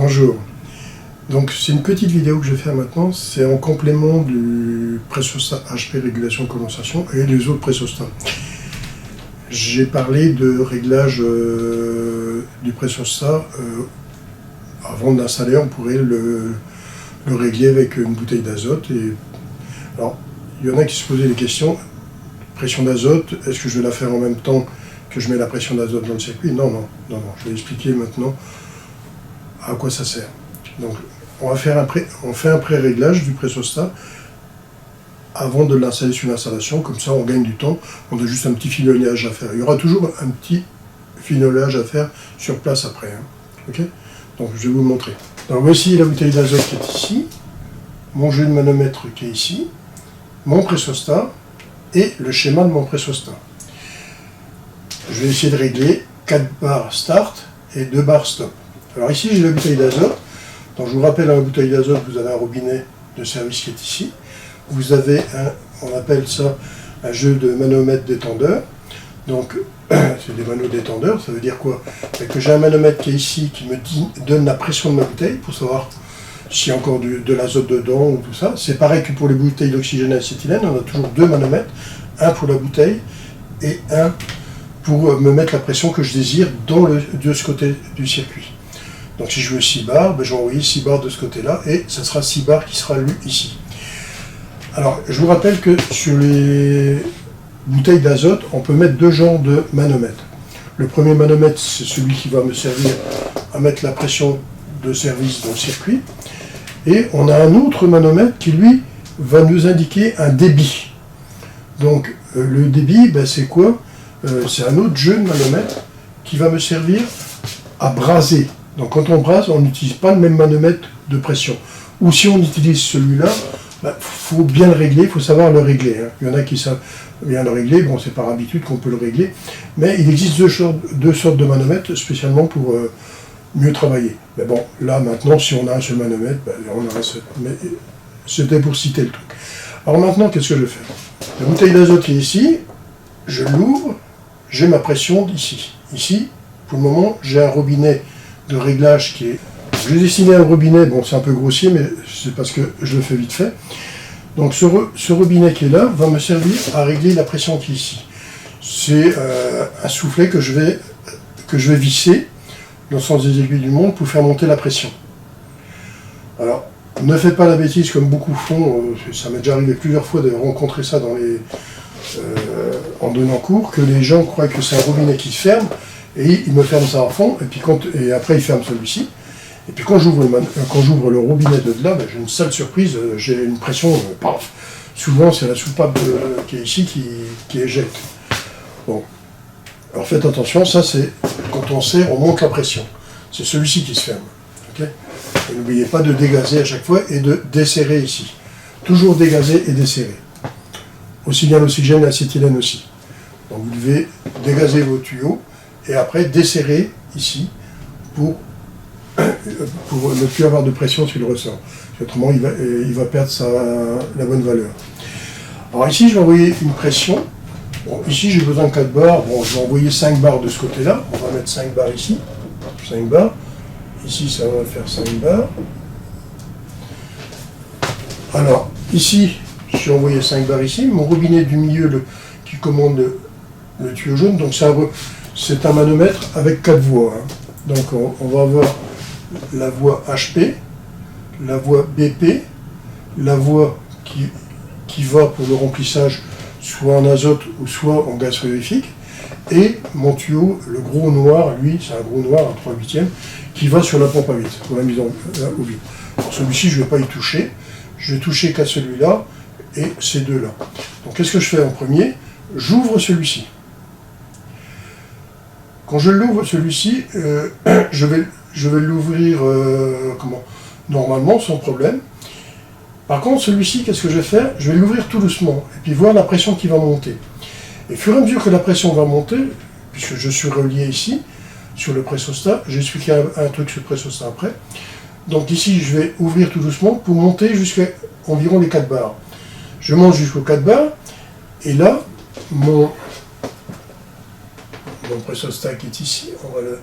Bonjour. Donc c'est une petite vidéo que je vais faire maintenant, c'est en complément du pressostat HP régulation de condensation et les autres pressostats. J'ai parlé de réglage du pressostat. Avant de l'installer, on pourrait le régler avec une bouteille d'azote. Alors, il y en a qui se posaient des questions. Pression d'azote, est-ce que je vais la faire en même temps que je mets la pression d'azote dans le circuit? Non. Je vais expliquer maintenant à quoi ça sert. Donc, on fait un pré-réglage du pressostat avant de l'installer sur l'installation. Comme ça, on gagne du temps. On a juste un petit finolage à faire. Il y aura toujours un petit finolage à faire sur place après. Ok? Donc, je vais vous le montrer. Donc, voici la bouteille d'azote qui est ici, mon jeu de manomètre qui est ici, mon pressostat et le schéma de mon pressostat. Je vais essayer de régler 4 barres start et 2 barres stop. Alors ici, j'ai la bouteille d'azote. Donc, je vous rappelle, dans la bouteille d'azote, vous avez un robinet de service qui est ici. Vous avez on appelle ça un jeu de manomètre détendeur. Donc, c'est des manos détendeurs, ça veut dire quoi? Que j'ai un manomètre qui est ici, qui me donne la pression de ma bouteille, pour savoir s'il y a encore de l'azote dedans ou tout ça. C'est pareil que pour les bouteilles d'oxygène et acétylène, on a toujours 2 manomètres, un pour la bouteille et un pour me mettre la pression que je désire de ce côté du circuit. Donc si je veux 6 bars, je vais envoyer 6 bars de ce côté-là, et ça sera 6 bars qui sera lu ici. Alors, je vous rappelle que sur les bouteilles d'azote, on peut mettre 2 genres de manomètres. Le premier manomètre, c'est celui qui va me servir à mettre la pression de service dans le circuit. Et on a un autre manomètre qui, lui, va nous indiquer un débit. Donc, le débit, c'est quoi? C'est un autre jeu de manomètre qui va me servir à braser. Donc, quand on brase, on n'utilise pas le même manomètre de pression. Ou si on utilise celui-là, faut bien le régler, il faut savoir le régler. Il y en a qui savent bien le régler, bon, c'est par habitude qu'on peut le régler. Mais il existe deux sortes de manomètres, spécialement pour mieux travailler. Mais bon, là, maintenant, si on a un seul manomètre, on a un seul. Mais c'était pour citer le truc. Alors maintenant, qu'est-ce que je fais? La bouteille d'azote qui est ici, je l'ouvre, j'ai ma pression d'ici. Ici, pour le moment, j'ai un robinet de réglage qui est... Je vais dessiner un robinet, bon, c'est un peu grossier, mais c'est parce que je le fais vite fait. Donc ce robinet qui est là va me servir à régler la pression qui est ici. C'est un soufflet que je vais visser dans le sens des aiguilles du monde pour faire monter la pression. Alors, ne faites pas la bêtise comme beaucoup font, ça m'est déjà arrivé plusieurs fois de rencontrer ça en donnant cours, que les gens croient que c'est un robinet qui se ferme, et ils me ferment ça à fond, et après ils ferment celui-ci. Et puis quand j'ouvre le robinet de là, j'ai une sale surprise, j'ai une pression, paf. Souvent c'est la soupape qui est ici qui éjecte. Bon, alors faites attention, ça c'est quand on serre, on monte la pression. C'est celui-ci qui se ferme. Okay, et n'oubliez pas de dégazer à chaque fois et de desserrer ici. Toujours dégazer et desserrer. Aussi bien l'oxygène et l'acétylène aussi. Donc vous devez dégazer vos tuyaux et après desserrer ici pour ne plus avoir de pression sur le ressort. Autrement, il va perdre la bonne valeur. Alors ici, je vais envoyer une pression. Bon, ici, j'ai besoin de 4 barres. Bon, je vais envoyer 5 barres de ce côté-là. On va mettre 5 barres ici. 5 barres. Ici, ça va faire 5 barres. Alors, ici, j'ai envoyé 5 barres ici. Mon robinet du milieu qui commande le tuyau jaune, donc c'est un manomètre avec 4 voies. Donc, on va avoir la voie HP, la voie BP, la voie qui va pour le remplissage soit en azote ou soit en gaz frigorifique, et mon tuyau, le gros noir, lui, c'est un gros noir à 3/8, qui va sur la pompe à vide, pour la mise au vide. Alors celui-ci, je ne vais pas y toucher, je vais toucher qu'à celui-là et ces deux-là. Donc qu'est-ce que je fais en premier? J'ouvre celui-ci. Quand je l'ouvre celui-ci, je vais l'ouvrir normalement, sans problème. Par contre, celui-ci, qu'est-ce que je vais faire? Je vais l'ouvrir tout doucement, et puis voir la pression qui va monter. Et au fur et à mesure que la pression va monter, puisque je suis relié ici, sur le pressostat, j'expliquerai un truc sur le pressostat après. Donc ici, je vais ouvrir tout doucement pour monter jusqu'à environ les 4 barres. Je monte jusqu'aux 4 barres, et là, mon pressostat qui est ici, on va le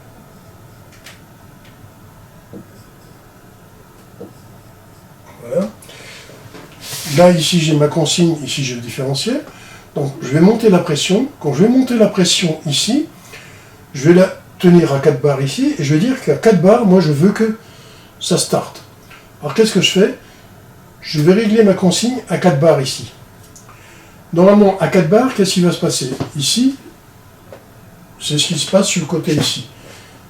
Là, ici, j'ai ma consigne, ici, j'ai le différentiel. Donc, je vais monter la pression. Quand je vais monter la pression ici, je vais la tenir à 4 bars ici, et je vais dire qu'à 4 bars, moi, je veux que ça starte. Alors, qu'est-ce que je fais? Je vais régler ma consigne à 4 bars ici. Normalement, à 4 bars, qu'est-ce qui va se passer? Ici, c'est ce qui se passe sur le côté ici.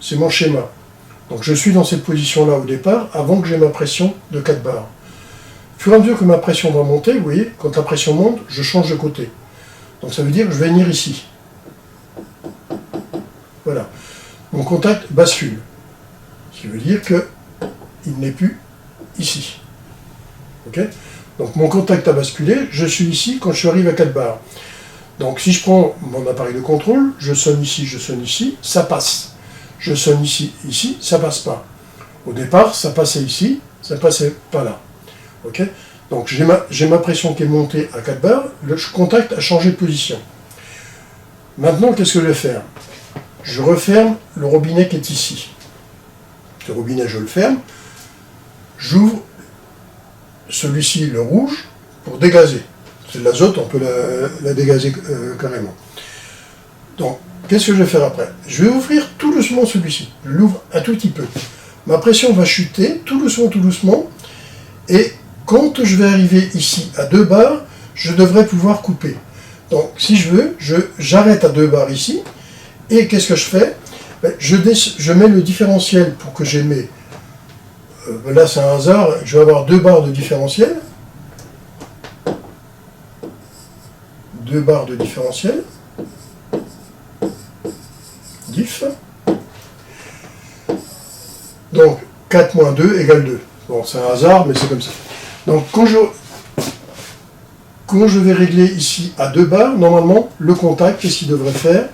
C'est mon schéma. Donc, je suis dans cette position-là au départ, avant que j'ai ma pression de 4 bars. Au fur et à mesure que ma pression va monter, vous voyez, quand la pression monte, je change de côté. Donc ça veut dire que je vais venir ici. Voilà. Mon contact bascule. Ce qui veut dire qu'il n'est plus ici. Ok? Donc mon contact a basculé, je suis ici quand je arrive à 4 bars. Donc si je prends mon appareil de contrôle, je sonne ici, ça passe. Je sonne ici, ça passe pas. Au départ, ça passait ici, ça passait pas là. Ok? Donc j'ai ma pression qui est montée à 4 bars, le contact a changé de position. Maintenant, qu'est-ce que je vais faire? Je referme le robinet qui est ici. Ce robinet, je le ferme. J'ouvre celui-ci, le rouge, pour dégazer. C'est de l'azote, on peut la dégazer carrément. Donc, qu'est-ce que je vais faire après? Je vais ouvrir tout doucement celui-ci. Je l'ouvre un tout petit peu. Ma pression va chuter tout doucement, et quand je vais arriver ici à 2 bars, je devrais pouvoir couper. Donc, si je veux, j'arrête à 2 bars ici, et qu'est-ce que je fais? Je mets le différentiel pour que j'ai mes... là, c'est un hasard, je vais avoir 2 barres de différentiel. 2 barres de différentiel. Diff. Donc, 4 moins 2 égale 2. Bon, c'est un hasard, mais c'est comme ça. Donc, quand je vais régler ici à 2 bars, normalement, le contact, qu'est-ce qu'il devrait faire?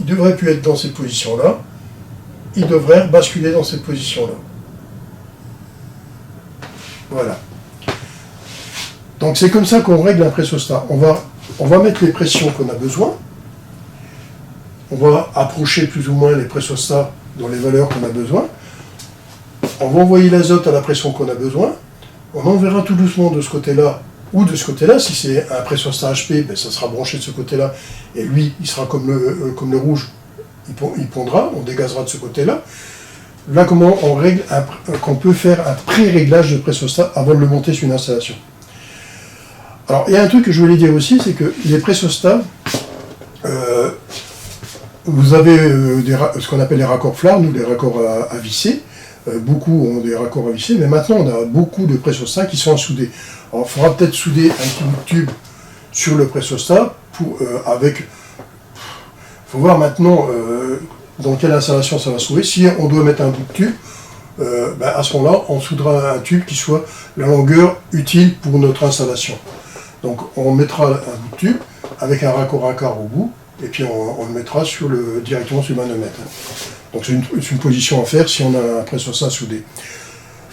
Il ne devrait plus être dans cette position-là. Il devrait basculer dans cette position-là. Voilà. Donc, c'est comme ça qu'on règle un pressostat. On va mettre les pressions qu'on a besoin. On va approcher plus ou moins les pressostats dans les valeurs qu'on a besoin. On va envoyer l'azote à la pression qu'on a besoin. On enverra tout doucement de ce côté-là ou de ce côté-là. Si c'est un pressostat HP, ben ça sera branché de ce côté-là. Et lui, il sera comme le rouge, il pondra, on dégazera de ce côté-là. Là, comment on règle, qu'on peut faire un pré-réglage de pressostat avant de le monter sur une installation. Alors, il y a un truc que je voulais dire aussi, c'est que les pressostats, vous avez ce qu'on appelle les raccords FLAR, nous, les raccords à visser. Beaucoup ont des raccords à visser, mais maintenant, on a beaucoup de pressostats qui sont à souder. Alors, il faudra peut-être souder un petit bout de tube sur le pressostat avec... Il faut voir maintenant dans quelle installation ça va se trouver. Si on doit mettre un bout de tube, à ce moment-là, on soudera un tube qui soit la longueur utile pour notre installation. Donc on mettra un bout de tube avec un raccord à quart au bout, et puis on le mettra directement sur le manomètre. Donc c'est une position à faire si on a un pressostat soudé.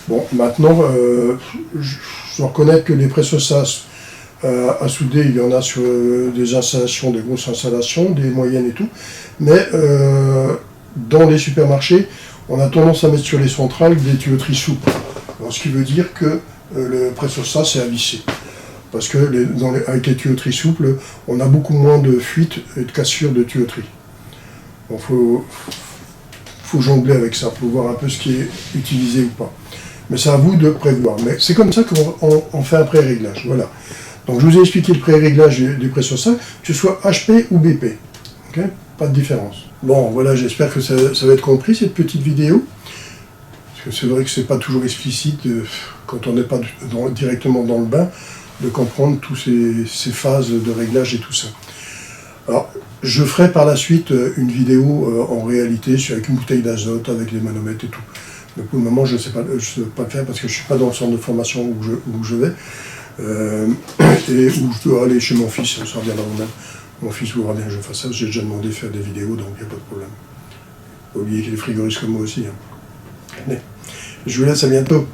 Bon, maintenant, je dois reconnaître que les pressostats à souder, il y en a sur des installations, des grosses installations, des moyennes et tout, mais dans les supermarchés, on a tendance à mettre sur les centrales des tuyauteries souples. Alors, ce qui veut dire que le pressostat, c'est à visser. Parce que avec les tuyauteries souples, on a beaucoup moins de fuites et de cassures de tuyauterie. Il faut jongler avec ça, pour voir un peu ce qui est utilisé ou pas. Mais c'est à vous de prévoir. Mais c'est comme ça qu'on fait un pré-réglage. Voilà. Donc je vous ai expliqué le pré-réglage du pressostat, que ce soit HP ou BP. Okay, pas de différence. Bon, voilà, j'espère que ça va être compris, cette petite vidéo. Parce que c'est vrai que c'est pas toujours explicite, quand on n'est pas directement dans le bain, de comprendre toutes ces phases de réglage et tout ça. Alors, je ferai par la suite une vidéo en réalité avec une bouteille d'azote, avec les manomètres et tout. Mais pour le moment, je ne sais pas le faire parce que je ne suis pas dans le centre de formation où je vais. Et où je dois aller chez mon fils, ça reviendra au même. Mon fils voudra bien que je fasse ça, j'ai déjà demandé de faire des vidéos, donc il n'y a pas de problème. Faut oublier qu'il est frigoriste comme moi aussi. Hein. Allez, je vous laisse, à bientôt.